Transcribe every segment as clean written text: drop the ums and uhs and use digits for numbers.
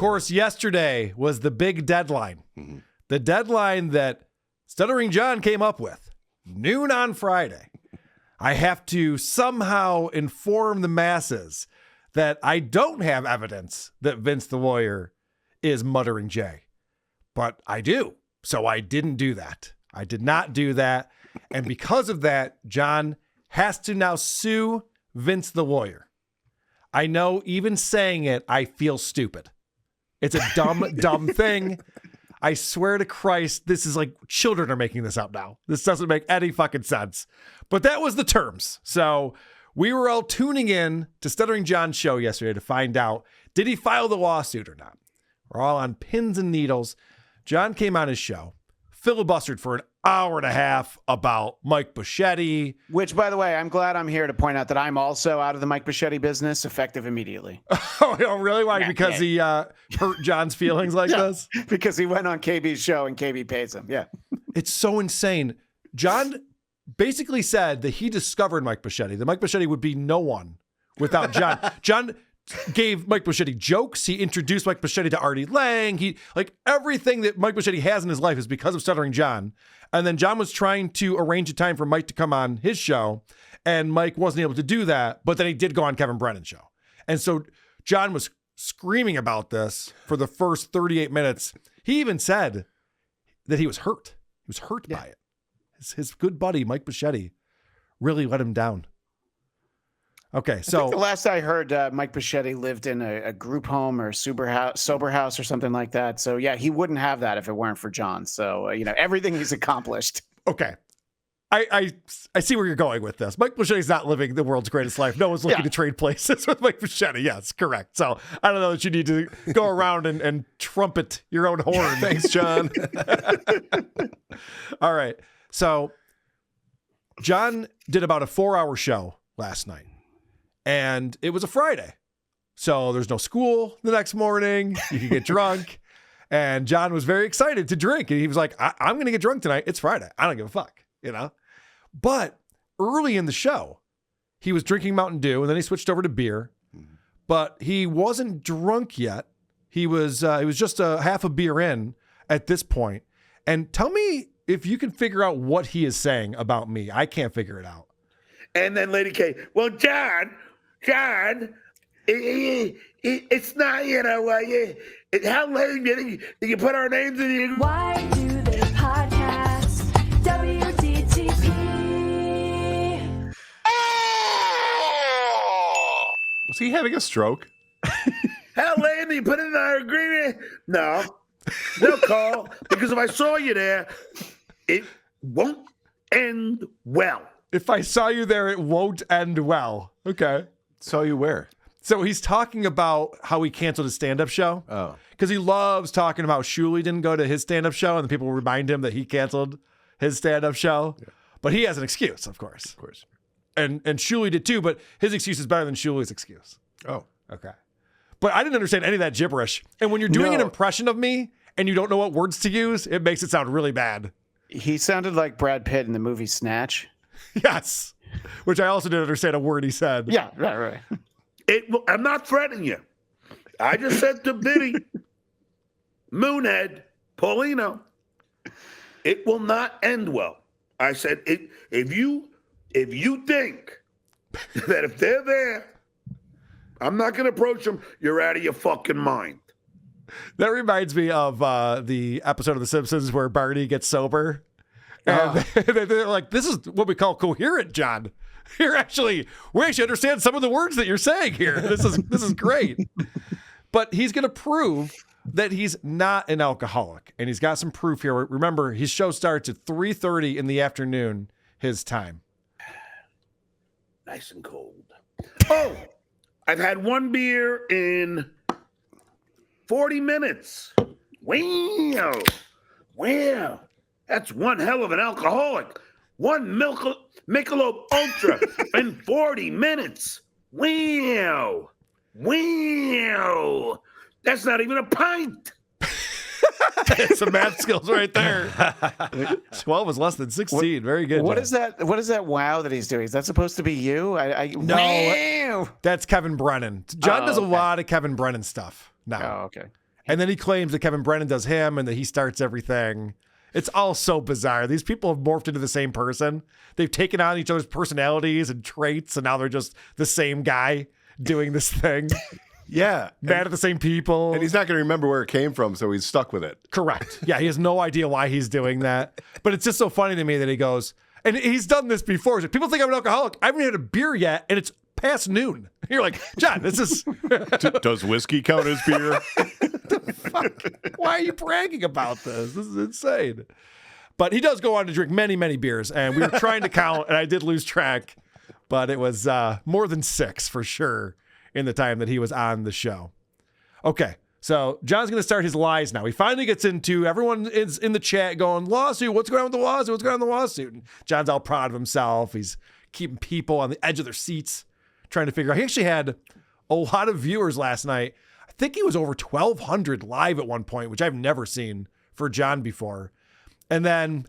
course, yesterday was the big deadline. Mm-hmm. The deadline that Stuttering John came up with. Noon on Friday. I have to somehow inform the masses that I don't have evidence that Vince the Lawyer is Muttering J. But I do. So I didn't do that. I did not do that. And because of that, John has to now sue Vince the Lawyer. I know even saying it, I feel stupid. It's a dumb thing. I swear to Christ, this is like children are making this up now. This doesn't make any fucking sense. But that was the terms. So we were all tuning in to Stuttering John's show yesterday to find out, did he file the lawsuit or not? We're all on pins and needles. John came on his show, filibustered for an hour and a half about Mike Buschetti. Which, by the way, I'm glad I'm here to point out that I'm also out of the Mike Buschetti business, effective immediately. Oh, really? Why? Because he hurt John's feelings like this? Because he went on KB's show and KB pays him. Yeah. It's so insane. John basically said that he discovered Mike Buschetti. That Mike Buschetti would be no one without John. John gave Mike Buschetti jokes. He introduced Mike Buschetti to Artie Lang. He everything that Mike Buschetti has in his life is because of Stuttering John. And then John was trying to arrange a time for Mike to come on his show, and Mike wasn't able to do that. But then he did go on Kevin Brennan's show, and so John was screaming about this for the first 38 minutes. He even said that he was hurt. He was hurt by it. His good buddy Mike Buschetti really let him down. Okay, so I think the last I heard, Mike Buschetti lived in a group home or sober house or something like that. So yeah, he wouldn't have that if it weren't for John. So everything he's accomplished. Okay, I see where you're going with this. Mike Buschetti's not living the world's greatest life. No one's looking to trade places with Mike Buschetti. Yes, correct. So I don't know that you need to go around and trumpet your own horn. Thanks, John. All right, so John did about a 4-hour show last night. And it was a Friday. So there's no school the next morning. You can get drunk. And John was very excited to drink. And he was like, I'm going to get drunk tonight. It's Friday. I don't give a fuck, But early in the show, he was drinking Mountain Dew, and then he switched over to beer. But he wasn't drunk yet. He was just a half a beer in at this point. And tell me if you can figure out what he is saying about me. I can't figure it out. And then Lady K, well, John, it's not, how late did you put our names in? Why do they podcast? WDTP. Was he having a stroke? How late did you put in our agreement? No, call, because if I saw you there, it won't end well. If I saw you there, it won't end well. Okay. Saw you where? So he's talking about how he canceled his stand-up show. Oh. Because he loves talking about Shuley didn't go to his stand-up show, and the people remind him that he canceled his stand-up show. Yeah. But he has an excuse, of course. Of course. And Shuley did too, but his excuse is better than Shuley's excuse. Oh. Okay. But I didn't understand any of that gibberish. And when you're doing an impression of me and you don't know what words to use, it makes it sound really bad. He sounded like Brad Pitt in the movie Snatch. Yes. Which I also didn't understand a word he said. Yeah, right. I'm not threatening you. I just said to Biddy, Moonhead, Paulino, it will not end well. I said, if you think that if they're there, I'm not going to approach them, you're out of your fucking mind. That reminds me of the episode of The Simpsons where Barney gets sober. And they're like, this is what we call coherent, John. We actually understand some of the words that you're saying here. This is great. But he's going to prove that he's not an alcoholic. And he's got some proof here. Remember, his show starts at 3:30 in the afternoon, his time. Nice and cold. Oh, I've had one beer in 40 minutes. Wow. That's one hell of an alcoholic. One Michelob Ultra in 40 minutes. Wow. That's not even a pint. Some math skills right there. 12 is less than 16. Very good. What is that? What is that wow that he's doing? Is that supposed to be you? No, wow. That's Kevin Brennan. John does a lot of Kevin Brennan stuff now. Oh, okay. And then he claims that Kevin Brennan does him and that he starts everything. It's all so bizarre. These people have morphed into the same person. They've taken on each other's personalities and traits, and now they're just the same guy doing this thing. Yeah. Mad at the same people. And he's not going to remember where it came from, so he's stuck with it. Correct. Yeah, he has no idea why he's doing that. But it's just so funny to me that he goes, and he's done this before. So people think I'm an alcoholic. I haven't had a beer yet, and it's past noon. You're like, John, this is... Does whiskey count as beer? Fuck? Why are you bragging about this? This is insane. But he does go on to drink many, many beers, and we were trying to count, and I did lose track, but it was more than 6 for sure in the time that he was on the show. Okay, so John's going to start his lies now. He finally gets into, everyone is in the chat going, lawsuit, what's going on with the lawsuit? What's going on with the lawsuit? And John's all proud of himself. He's keeping people on the edge of their seats, trying to figure out. He actually had a lot of viewers last night. I think he was over 1,200 live at one point, which I've never seen for John before. And then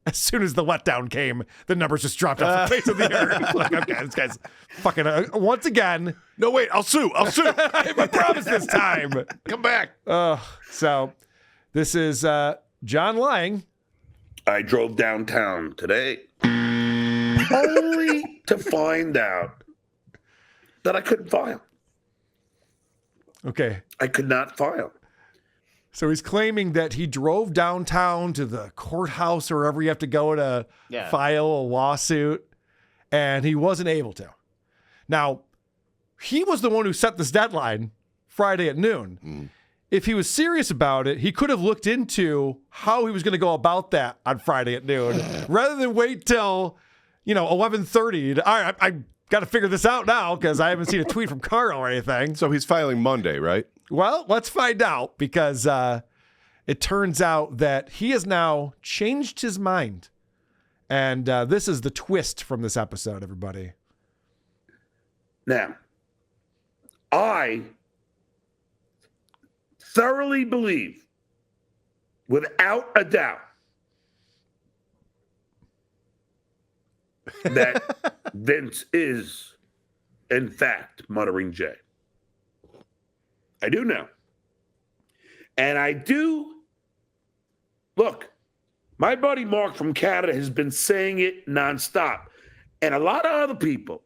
as soon as the letdown came, the numbers just dropped off the face of the earth. Like, okay, this guy's fucking, once again. No, wait, I'll sue. I promise this time. Come back. So this is John lying. I drove downtown today only to find out that I couldn't file. Okay. I could not file. So he's claiming that he drove downtown to the courthouse or wherever you have to go to file a lawsuit, and he wasn't able to. Now, he was the one who set this deadline Friday at noon. If he was serious about it, he could have looked into how he was going to go about that on Friday at noon rather than wait till, 11:30. All right, I got to figure this out now because I haven't seen a tweet from Carl or anything. So he's filing Monday, right? Well, let's find out because it turns out that he has now changed his mind. And this is the twist from this episode, everybody. Now, I thoroughly believe, without a doubt, that Vince is, in fact, Muttering Jay. I do know. And I do. Look, my buddy Mark from Canada has been saying it nonstop. And a lot of other people.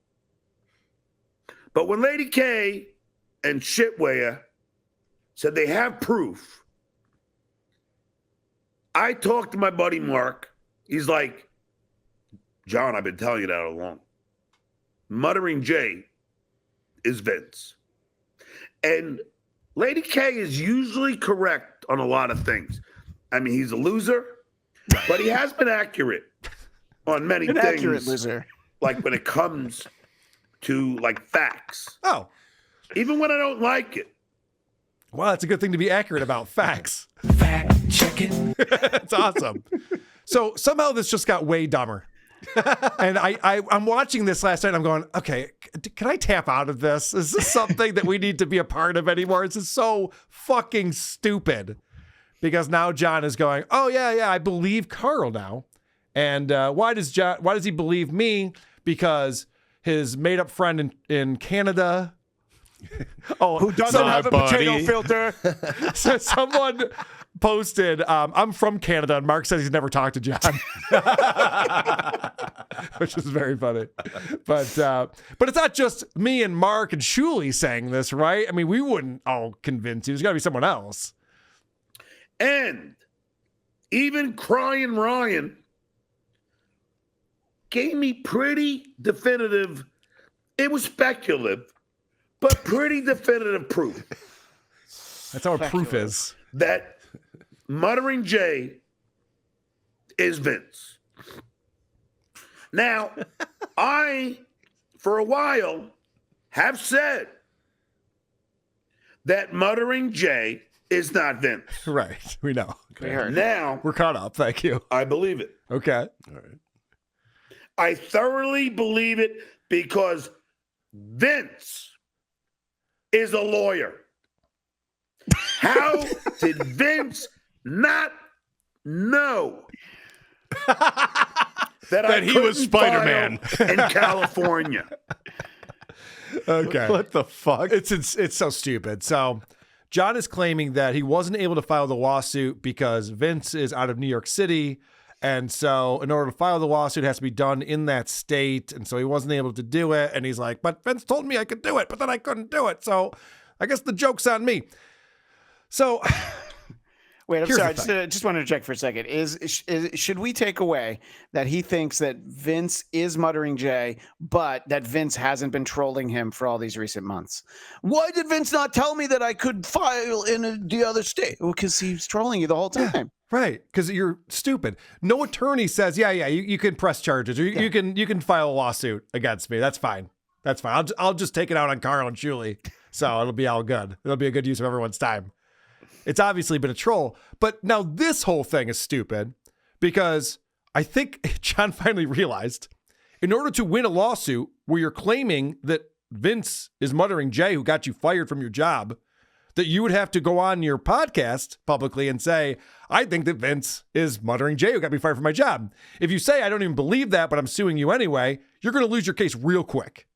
But when Lady K and Shitweyer said they have proof, I talked to my buddy Mark. He's like, John, I've been telling you that all along. Muttering Jay is Vince. And Lady K is usually correct on a lot of things. I mean, he's a loser, but he has been accurate on many things. Accurate loser. Like when it comes to facts. Oh. Even when I don't like it. Well, that's a good thing to be accurate about facts. Fact checking. It's awesome. So somehow this just got way dumber. And I'm watching this last night. I'm going, okay, can I tap out of this? Is this something that we need to be a part of anymore? This is so fucking stupid. Because now John is going, oh yeah, I believe Carl now. And why does he believe me? Because his made up friend in Canada. Who doesn't have a potato filter? So someone posted, I'm from Canada, and Mark says he's never talked to John. Which is very funny. But it's not just me and Mark and Shuley saying this, right? I mean, we wouldn't all convince you. There's got to be someone else. And even Crying Ryan gave me pretty definitive, it was speculative, but pretty definitive proof. That's how our proof is. That Muttering Jay is Vince. Now, I, for a while, have said that Muttering Jay is not Vince. Right. We know. Okay. Now, We're caught up. Thank you. I believe it. Okay. All right. I thoroughly believe it because Vince is a lawyer. How did Vince not know that he was Spider-Man in California? Okay. What the fuck? It's so stupid. So John is claiming that he wasn't able to file the lawsuit because Vince is out of New York City. And so in order to file the lawsuit, it has to be done in that state. And so he wasn't able to do it. And he's like, but Vince told me I could do it, but then I couldn't do it. So I guess the joke's on me. So wait, I'm here's sorry. the Just want to check for a second. Should we take away that he thinks that Vince is muttering J, but that Vince hasn't been trolling him for all these recent months? Why did Vince not tell me that I could file in the other state? Well, because he's trolling you the whole time. right, because you're stupid. No attorney says, you can press charges or you can file a lawsuit against me. That's fine. That's fine. I'll just take it out on Carl and Julie. So it'll be all good. It'll be a good use of everyone's time. It's obviously been a troll. But now this whole thing is stupid because I think John finally realized in order to win a lawsuit where you're claiming that Vince is muttering Jay, who got you fired from your job, that you would have to go on your podcast publicly and say, I think that Vince is muttering Jay, who got me fired from my job. If you say, I don't even believe that, but I'm suing you anyway, you're going to lose your case real quick.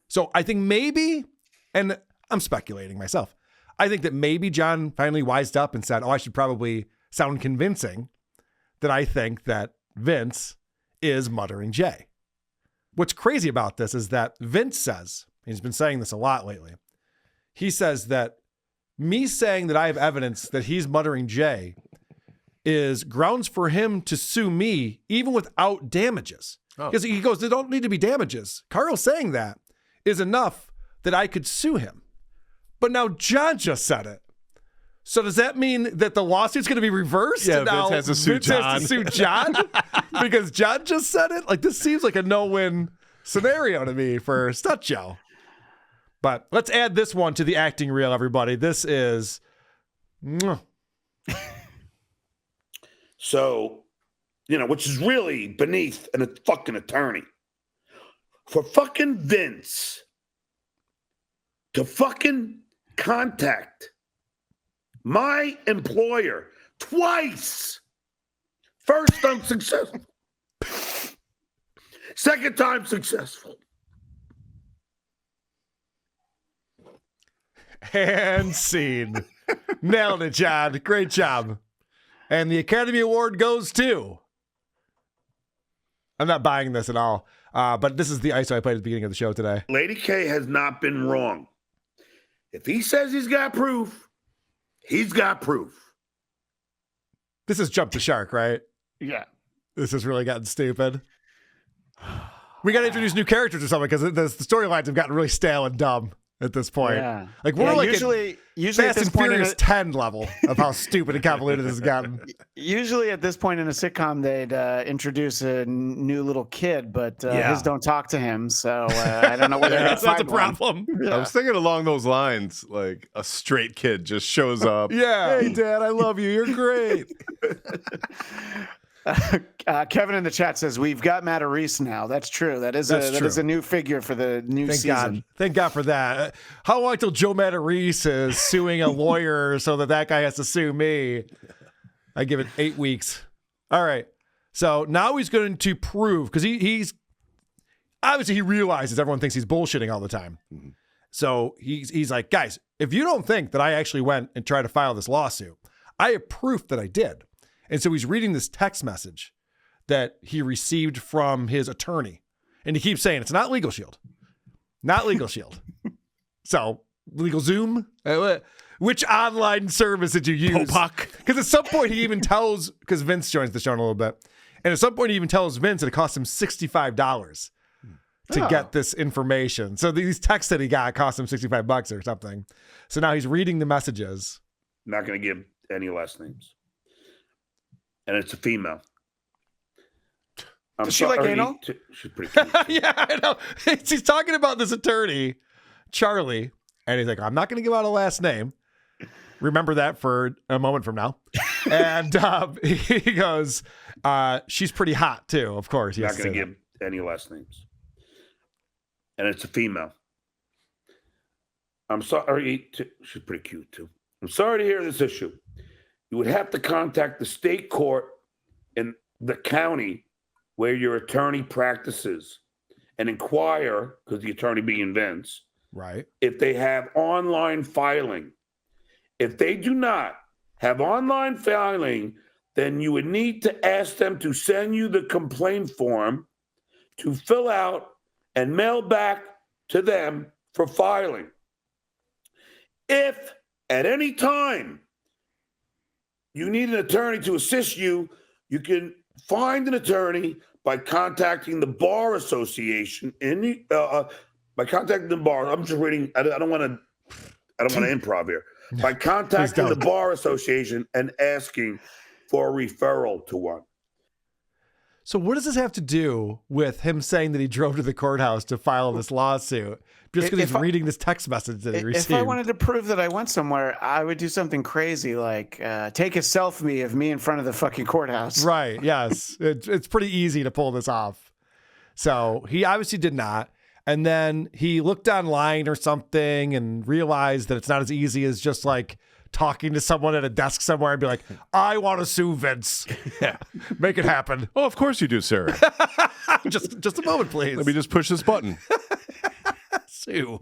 So I think maybe, and I'm speculating myself, I think that maybe John finally wised up and said, I should probably sound convincing that I think that Vince is muttering Jay. What's crazy about this is that Vince says, he's been saying this a lot lately, he says that me saying that I have evidence that he's muttering Jay is grounds for him to sue me even without damages. Because he goes, there don't need to be damages. Carl saying that is enough that I could sue him. But now John just said it. So does that mean that the lawsuit's going to be reversed? Yeah, and now Vince has to sue John. Has to sue John because John just said it? Like, this seems like a no-win scenario to me for Stut Joe. But let's add this one to the acting reel, everybody. This is... So, which is really beneath a fucking attorney. For fucking Vince to fucking contact my employer twice. First time successful. Second time successful. And scene. Nailed it, John. Great job. And the Academy Award goes to... I'm not buying this at all, but this is the ISO I played at the beginning of the show today. Lady K has not been wrong. If he says he's got proof, he's got proof. This is Jump the Shark, right? Yeah. This has really gotten stupid. We got to introduce new characters or something because the storylines have gotten really stale and dumb at this point. Yeah. Like we're like usually Fast at this and point Furious 10 level of how stupid and convoluted this has gotten. Usually at this point in a sitcom, they'd introduce a new little kid, but his don't talk to him. So I don't know whether that's a problem. I was thinking along those lines, like a straight kid just shows up. Yeah. Hey, Dad, I love you. You're great. Kevin in the chat says we've got Matt Reese now. That's true. That is a new figure for the new Thank season. God. Thank God for that. How long till Joe Matarese is suing a lawyer so that guy has to sue me? I give it 8 weeks. All right. So now he's going to prove, because he's obviously he realizes everyone thinks he's bullshitting all the time. Mm-hmm. So he's like, guys, if you don't think that I actually went and tried to file this lawsuit, I have proof that I did. And so he's reading this text message that he received from his attorney. And he keeps saying, it's not Legal Shield. Not Legal Shield. So, Legal Zoom? Which online service did you use? Because at some point he even tells, because Vince joins the show in a little bit, and at some point he even tells Vince that it cost him $65 to get this information. So these texts that he got cost him $65 or something. So now he's reading the messages. Not going to give any last names. And it's a female. Does she like anal? She's pretty cute. Yeah, I know. He's talking about this attorney, Charlie, and he's like, I'm not going to give out a last name. Remember that for a moment from now. And he goes, she's pretty hot too, of course. Not going to give any last names. And it's a female. I'm sorry. She's pretty cute too. I'm sorry to hear this issue. You would have to contact the state court in the county where your attorney practices and inquire, because the attorney being Vince, right, if they have online filing. If they do not have online filing, then you would need to ask them to send you the complaint form to fill out and mail back to them for filing. If at any time you need an attorney to assist you, you can find an attorney by contacting the Bar Association. By contacting the bar, I'm just reading. I don't want to improv here. By contacting the Bar Association and asking for a referral to one. So what does this have to do with him saying that he drove to the courthouse to file this lawsuit just because he's reading this text message that he received? If I wanted to prove that I went somewhere, I would do something crazy like take a selfie of me in front of the fucking courthouse. Right, yes. It's pretty easy to pull this off. So he obviously did not. And then he looked online or something and realized that it's not as easy as just like talking to someone at a desk somewhere and be like, I want to sue Vince. Yeah. Make it happen. Oh, of course you do, Sarah. just a moment, please. Let me just push this button. Sue.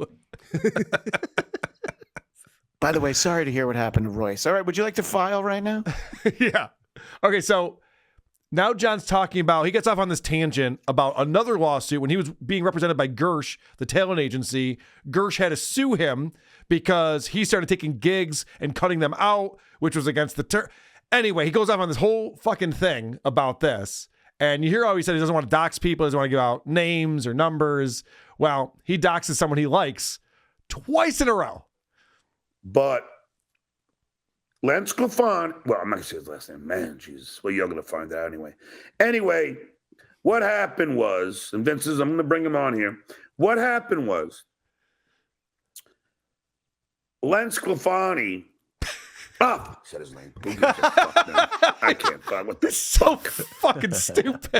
By the way, sorry to hear what happened to Royce. All right, would you like to file right now? Yeah. Okay, so now John's talking about, he gets off on this tangent about another lawsuit when he was being represented by Gersh, the talent agency. Gersh had to sue him because he started taking gigs and cutting them out, which was against the Anyway, he goes off on this whole fucking thing about this. And you hear how he said he doesn't want to dox people, doesn't want to give out names or numbers. Well, he doxes someone he likes twice in a row. But Len Sclafani, well, I'm not going to say his last name. Man, Jesus. Well, you're going to find out anyway. Anyway, what happened was, and Vince says, I'm going to bring him on here. What happened was, Len Sclafani, said his name. Who gives a fuck now? I can't fuck. What the So fucking stupid.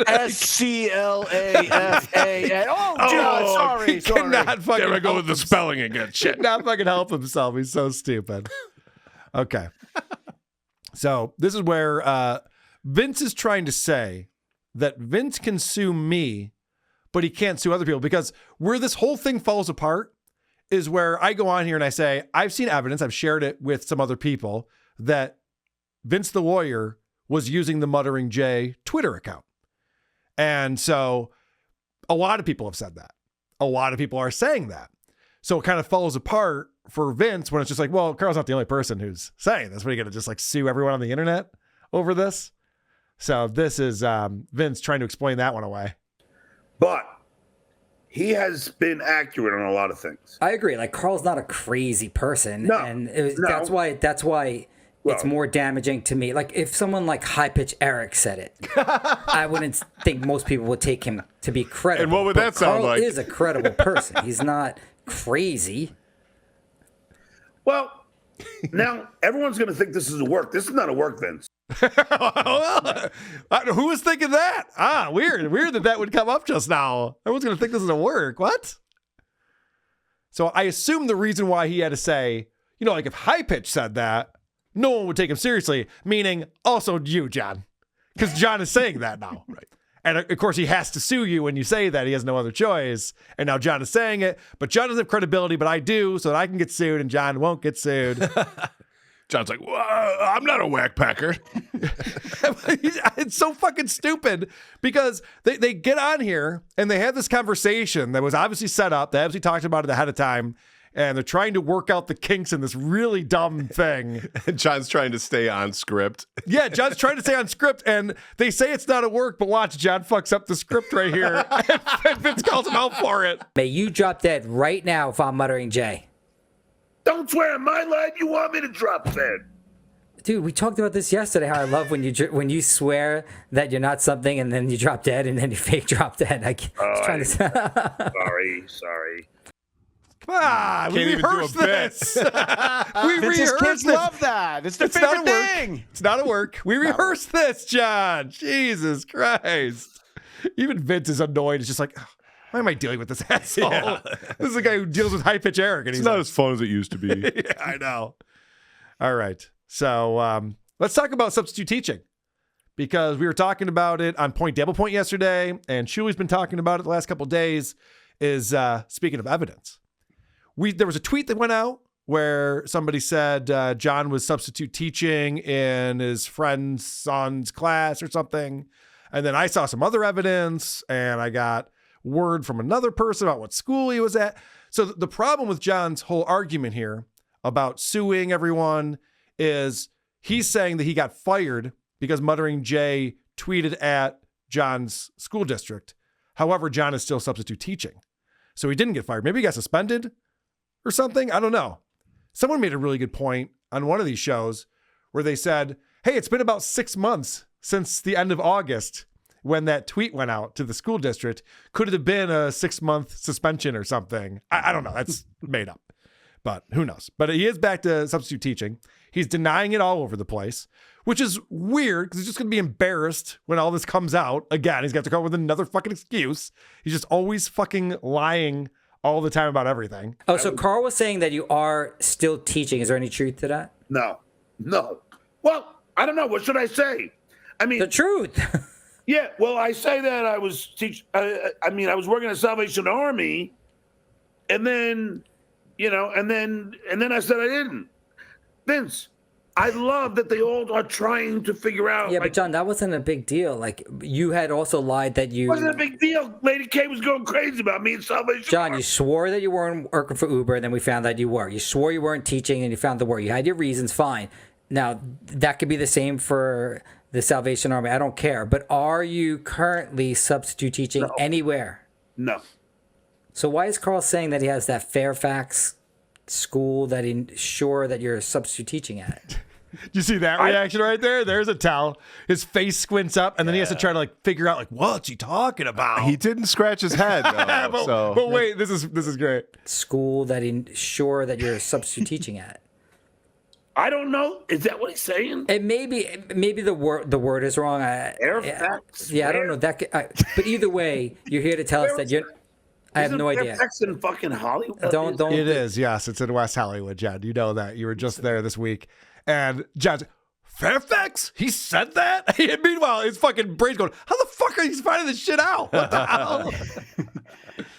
SCLAFAN. Oh, God, sorry. He cannot fucking There I go help with the spelling again. Shit. Cannot fucking help himself. He's so stupid. Okay. So this is where Vince is trying to say that Vince can sue me, but he can't sue other people, because where this whole thing falls apart is where I go on here and I say, I've seen evidence, I've shared it with some other people, that Vince the lawyer was using the Muttering J Twitter account. And so a lot of people have said that. A lot of people are saying that. So it kind of falls apart for Vince when it's just like, well, Carl's not the only person who's saying this. What, are you going to just like sue everyone on the internet over this? So this is Vince trying to explain that one away. But he has been accurate on a lot of things. I agree. Like, Carl's not a crazy person, No, and no. that's why it's Well- more damaging to me. Like, if someone like High Pitch Eric said it, I wouldn't think most people would take him to be credible. And what would But that sound Carl like? is a credible person. He's not crazy. Well, now everyone's going to think this is a work. This is not a work, Vince. Who was thinking that? Weird that would come up just now. Everyone's going to think this is a work. What? So I assume the reason why he had to say, you know, like if High Pitch said that, no one would take him seriously, meaning also you, John. Because John is saying that now. Right. And of course, he has to sue you when you say that. He has no other choice. And now John is saying it, but John doesn't have credibility, but I do, so that I can get sued and John won't get sued. John's like, well, I'm not a whack packer. It's so fucking stupid because they get on here and they have this conversation that was obviously set up. They obviously talked about it ahead of time. And they're trying to work out the kinks in this really dumb thing. And John's trying to stay on script. Yeah, John's trying to stay on script, and they say it's not a work, but watch, John fucks up the script right here, and Vince calls him out for it. May you drop dead right now if I'm Muttering J. Don't swear on my line. You want me to drop dead? Dude, we talked about this yesterday. How I love when you swear that you're not something and then you drop dead and then you fake drop dead. I was trying to. Sorry. Come on, we Can't even do a rehearsed bit. this. We Vince's rehearsed kids this. love that. It's their It's not favorite a work. thing. It's not a work. We rehearsed this, John. Jesus Christ. Even Vince is annoyed. It's just like, oh, why am I dealing with this asshole? Yeah. This is the guy who deals with High Pitch Eric. And It's he's not like, as fun as it used to be. yeah, I know. All right. So let's talk about substitute teaching, because we were talking about it on Point Double Point yesterday, and Shuli's been talking about it the last couple of days, is speaking of evidence. There was a tweet that went out where somebody said John was substitute teaching in his friend's son's class or something. And then I saw some other evidence, and I got word from another person about what school he was at. So the problem with John's whole argument here about suing everyone is he's saying that he got fired because Muttering Jay tweeted at John's school district. However, John is still substitute teaching. So he didn't get fired. Maybe he got suspended or something. I don't know. Someone made a really good point on one of these shows where they said, hey, it's been about 6 months since the end of August when that tweet went out to the school district. Could it have been a 6-month suspension or something? I don't know. That's made up, but who knows? But he is back to substitute teaching. He's denying it all over the place, which is weird because he's just going to be embarrassed when all this comes out. Again, he's got to come up with another fucking excuse. He's just always fucking lying all the time about everything. Oh, so Carl was saying that you are still teaching. Is there any truth to that? No. Well, I don't know. What should I say? I mean, The truth. yeah. Well, I say that I was I was working at Salvation Army, and then, and then I said I didn't. Vince, I love that they all are trying to figure out. Yeah, but John, that wasn't a big deal. Like, you had also lied that you... It wasn't a big deal. Lady K was going crazy about me and Salvation John, Army. you swore that you weren't working for Uber, and then we found that you were. You swore you weren't teaching, and you found the word. You had your reasons, fine. Now, that could be the same for the Salvation Army. I don't care. But are you currently substitute teaching anywhere? No. So why is Carl saying that he has that Fairfax school that he's sure that you're substitute teaching at? You see that reaction right there? There's a towel. His face squints up, and then he has to try to figure out what's he talking about? He didn't scratch his head, though, but wait, this is great. School that he's sure that you're substitute teaching at. I don't know. Is that what he's saying? And maybe the word is wrong. Fairfax? Yeah, I don't know that. But either way, you're here to tell us that you're. I have no idea. Fairfax in fucking Hollywood? Don't. It is, yes. It's in West Hollywood, John. You know that. You were just there this week. And John's like, Fairfax? He said that? And meanwhile, his fucking brain's going, how the fuck are you finding this shit out? What the hell?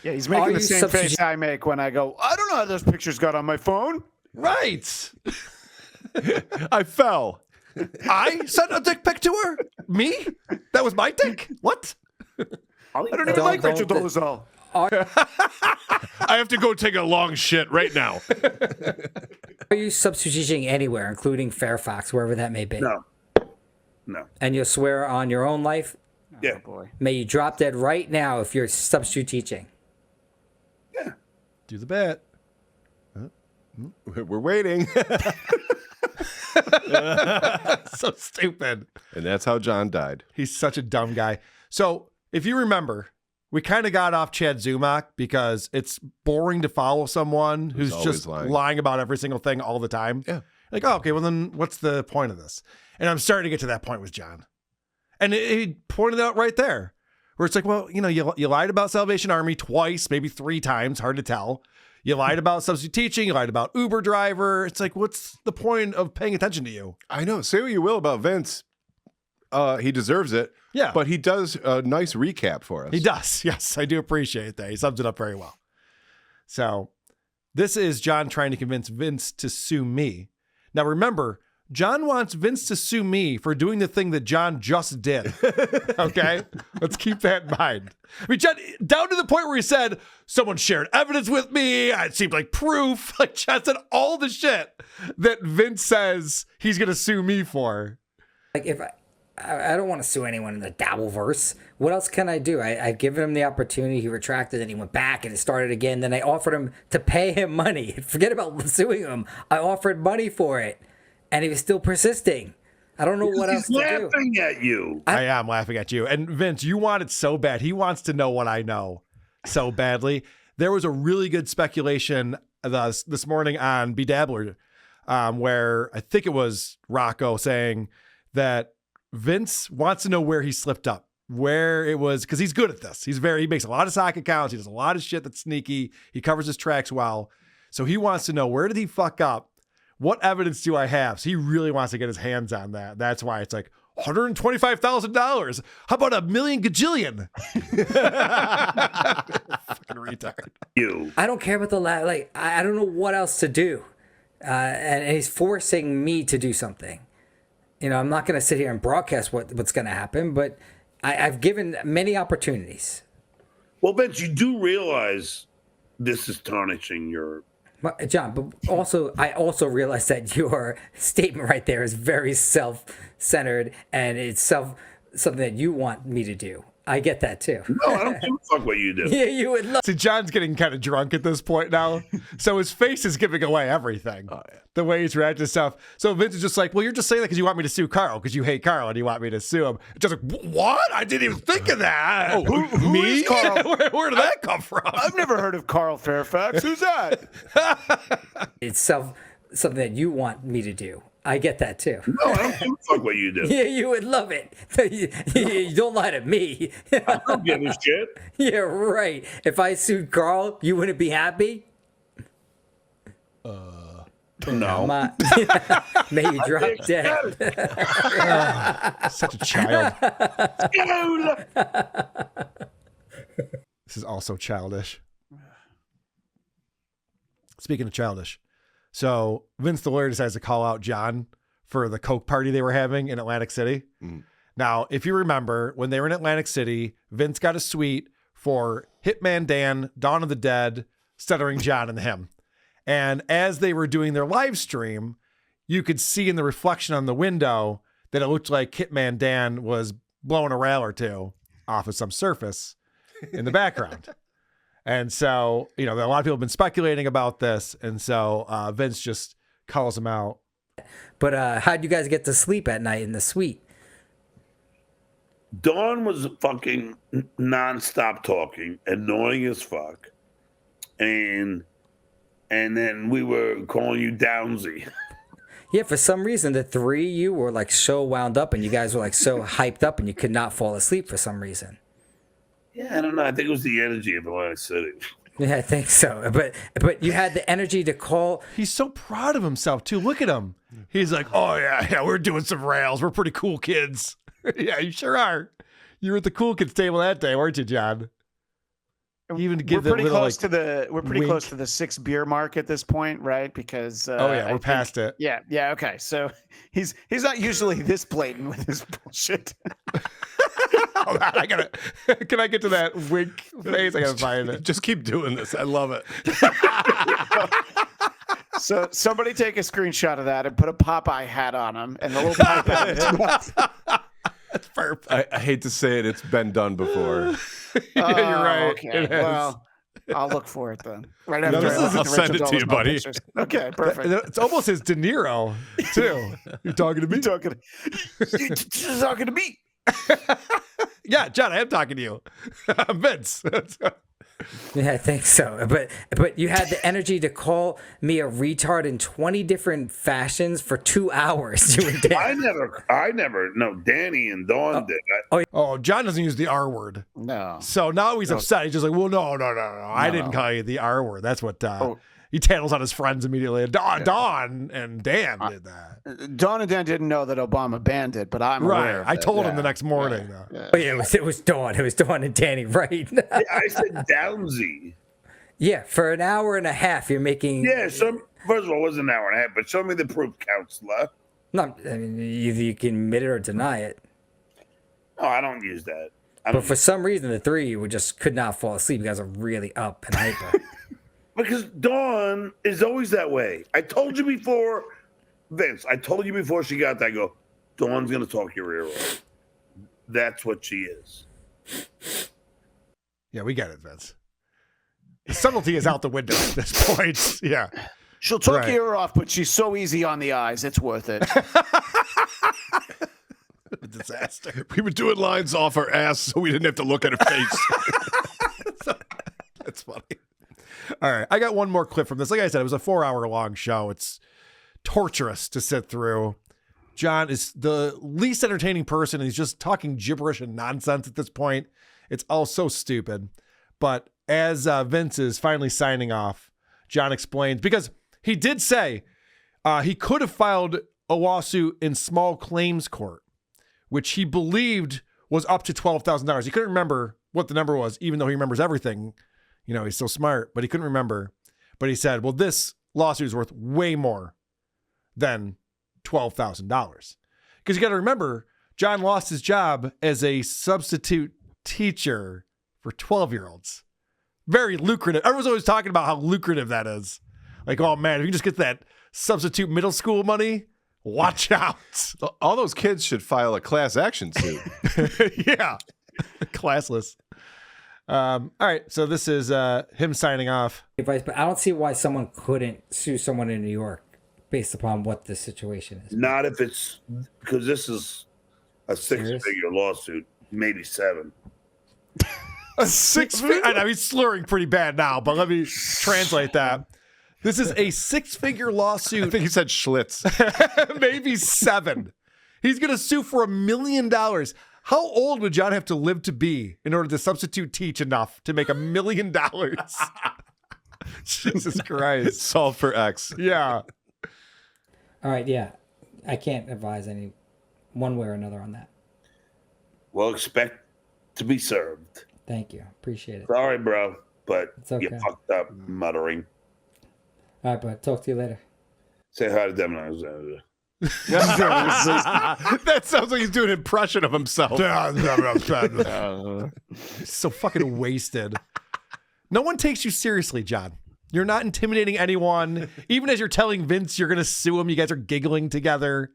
Yeah, he's making Are the you same face I make when I go, I don't know how those pictures got on my phone. Right. I fell. I sent a dick pic to her? Me? That was my dick? What? I don't even like Rachel Dolezal. I have to go take a long shit right now. Are you substitute teaching anywhere, including Fairfax, wherever that may be? No. And you'll swear on your own life? Yeah. Boy. May you drop dead right now if you're substitute teaching. Yeah. Do the bet. We're waiting. So stupid. And that's how John died. He's such a dumb guy. So if you remember, we kind of got off Chad Zumach because it's boring to follow someone who's always just lying about every single thing all the time. Yeah. Like, oh, okay, well then what's the point of this? And I'm starting to get to that point with John. And he pointed out right there where it's like, well, you lied about Salvation Army twice, maybe 3 times, hard to tell. You lied about substitute teaching. You lied about Uber driver. It's like, what's the point of paying attention to you? I know. Say what you will about Vince. He deserves it. Yeah. But he does a nice recap for us. He does. Yes, I do appreciate that. He sums it up very well. So this is John trying to convince Vince to sue me. Now, remember, John wants Vince to sue me for doing the thing that John just did. Okay? Let's keep that in mind. I mean, John, down to the point where he said, someone shared evidence with me. It seemed like proof. Like, John said all the shit that Vince says he's going to sue me for. Like, if I don't want to sue anyone in the Dabbleverse. What else can I do? I've given him the opportunity. He retracted, and he went back, and it started again. Then I offered him to pay him money. Forget about suing him. I offered money for it, and he was still persisting. I don't know what else to do. He's laughing at you. I am laughing at you. And Vince, you want it so bad. He wants to know what I know so badly. There was a really good speculation this morning on Bedabbler, where I think it was Rocco saying that Vince wants to know where he slipped up, where it was, because he's good at this. He makes a lot of sock accounts. He does a lot of shit that's sneaky. He covers his tracks well. So he wants to know, where did he fuck up? What evidence do I have? So he really wants to get his hands on that. That's why it's like $125,000. How about $1 million gajillion? Fucking retard. You. I don't care about the I don't know what else to do. and he's forcing me to do something. You know, I'm not going to sit here and broadcast what's going to happen, but I've given many opportunities. Well, Vince, you do realize this is tarnishing your. John, but also I also realize that your statement right there is very self-centered, and it's something that you want me to do. I get that too. No, I don't give a fuck what you do. Yeah, you would love. See, John's getting kind of drunk at this point now, so his face is giving away everything. Oh, yeah. The way he's reacting to stuff. So Vince is just like, well, you're just saying that because you want me to sue Carl, because you hate Carl and you want me to sue him. Just like, what? I didn't even think of that. Oh, who me? is Carl? Where did that come from? I've never heard of Carl Fairfax. Who's that? It's something that you want me to do. I get that too. No, I don't give a fuck what you do. Yeah, you would love it. You don't lie to me. I don't give a shit. Yeah, right. If I sued Carl, you wouldn't be happy? No. May you drop dead. Such a child. This is also childish. Speaking of childish, so Vince the lawyer decides to call out John for the Coke party they were having in Atlantic City. Now, if you remember, when they were in Atlantic City, Vince got a suite for Hitman Dan, Dawn of the Dead, Stuttering John, and him. And as they were doing their live stream, you could see in the reflection on the window that it looked like Hitman Dan was blowing a rail or two off of some surface in the background. And so, you know, a lot of people have been speculating about this. And so Vince just calls him out. But how'd you guys get to sleep at night in the suite? Dawn was fucking nonstop talking, annoying as fuck. And then we were calling you Downsy. Yeah, for some reason, the three of you were like so wound up and you guys were like so hyped up and you could not fall asleep for some reason. Yeah, I don't know. I think it was the energy of Atlantic City. Yeah, I think so. But you had the energy to call. He's so proud of himself, too. Look at him. He's like, oh, yeah, we're doing some rails. We're pretty cool kids. Yeah, you sure are. You were at the cool kids table that day, weren't you, John? Even to give we're pretty little, close like, to the wink. close to the 6 beer mark at this point, right? Because oh yeah, we're past it. Yeah, okay. So he's not usually this blatant with his bullshit. Hold on, can I get to that wink face? I gotta find it. Just keep doing this. I love it. So somebody take a screenshot of that and put a Popeye hat on him and the little pipe out of his mouth. That's perfect. I hate to say it. It's been done before. Yeah, you're right. Okay, It is. well, I'll look for it then. Right after this I is- look at I'll the send Richard it to you, Dolezal buddy. pictures. Okay, perfect. It's almost his De Niro too. You talking to me? You're talking to me. Yeah, John, I am talking to you. I'm Vince. Yeah, I think so. But you had the energy to call me a retard in 20 different fashions for 2 hours. You and Dan. I never. No, Danny and Dawn did. Oh, John doesn't use the R word. No. So now he's upset. He's just like, well, no. I didn't call you the R word. That's what he tattles on his friends immediately. Dawn and Dan did that. Dawn and Dan didn't know that Obama banned it, but I'm aware of I it. told him Yeah. the next morning. Though. Yeah. Oh, yeah, it was Dawn. It was Dawn and Danny, right? I said Downsy. Yeah, for an hour and a half, you're making. Yeah, first of all, it was an hour and a half, but show me the proof, counselor. No, I mean, either you can admit it or deny it. No, I don't use that. But for some reason, the three of you just could not fall asleep. You guys are really up and hyper. Because Dawn is always that way. I told you before, Vince, I told you before she got there, I go, Dawn's going to talk your ear off. That's what she is. Yeah, we get it, Vince. The subtlety is out the window at this point. Yeah. She'll talk Right. your ear off, but she's so easy on the eyes. It's worth it. A disaster. We were doing lines off her ass so we didn't have to look at her face. That's funny. All right. I got one more clip from this. Like I said, it was a 4-hour long show. It's torturous to sit through. John is the least entertaining person, and he's just talking gibberish and nonsense at this point. It's all so stupid. But as Vince is finally signing off, John explains, because he did say he could have filed a lawsuit in small claims court, which he believed was up to $12,000. He couldn't remember what the number was, even though he remembers everything. You know, he's so smart, but he couldn't remember. But he said, well, this lawsuit is worth way more than $12,000. Because you got to remember, John lost his job as a substitute teacher for 12-year-olds. Very lucrative. Everyone's always talking about how lucrative that is. Like, oh man, if you just get that substitute middle school money, watch out. All those kids should file a class action suit. Yeah. Classless. All right. So this is him signing off. Advice, but I don't see why someone couldn't sue someone in New York based upon what the situation is. Not if it's because this is a six-figure lawsuit, maybe 7. A 6 figure. I know he's slurring pretty bad now, but let me translate that. This is a 6-figure lawsuit. I think he said Schlitz. Maybe 7. He's going to sue for $1 million. How old would John have to live to be in order to substitute teach enough to make $1 million? Jesus Christ. Solve for X. Yeah. All right, yeah. I can't advise any one way or another on that. Well, expect to be served. Thank you. Appreciate it. Sorry, bro, but It's okay. you fucked up muttering. All right, bud. Talk to you later. Say hi to them. That sounds like he's doing an impression of himself. So fucking wasted. No one takes you seriously, John. You're not intimidating anyone. Even as you're telling Vince you're going to sue him, you guys are giggling together.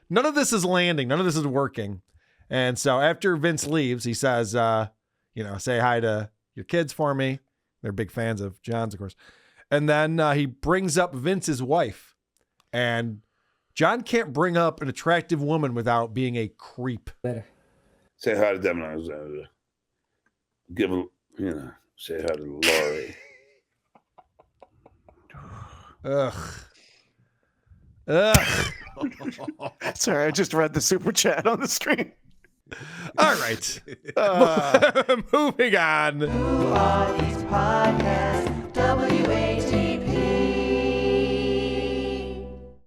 None of this is landing. None of this is working. And so after Vince leaves, he says, say hi to your kids for me. They're big fans of John's, of course. And then he brings up Vince's wife. And John can't bring up an attractive woman without being a creep. Later. Say hi to them. Say hi to Laurie. Ugh. Sorry, I just read the super chat on the screen. All right. Moving on. Who are these podcasts?